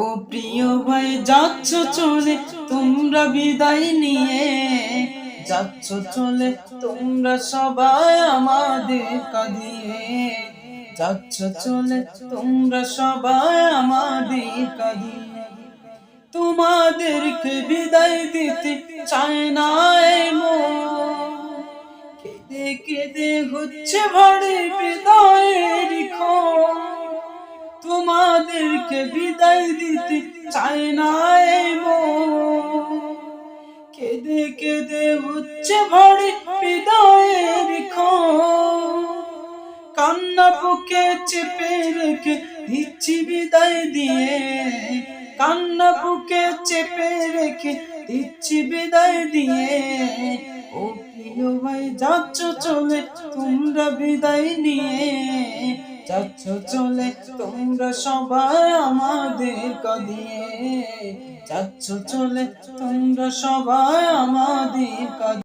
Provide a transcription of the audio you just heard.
ও প্রিয় ভাই যাচ্ছ চলে তোমরা বিদায় নিয়ে, যাচ্ছ চলে তোমরা সবাই আমাদের কাঁদিয়ে, যাচ্ছ চলে তোমরা সবাই আমাদের কাঁদিয়ে। তোমাদেরকে বিদায় দিতে চায় না এই মন, কেঁদে কেঁদে হচ্ছে ভরে বিদায়ের ক্ষণ। তোমাদেরকে বিদায় দিতে চায় না এই মন, কেঁদে কেঁদে হচ্ছে ভরে বিদায়ের ক্ষণ। কান্না বুকে চেপে রেখে দিচ্ছি বিদায় দিয়ে, কান্না বুকে চেপে রেখে দিচ্ছি বিদায় দিয়ে। ও প্রিয় ভাই যাচ্ছ চলে তোমরা বিদায় নিয়ে, যাচ্ছ চলে তোমরা সবাই আমাদের কাঁদিয়ে, যাচ্ছ চলে তোমরা সবাই আমাদের কাঁদিয়ে।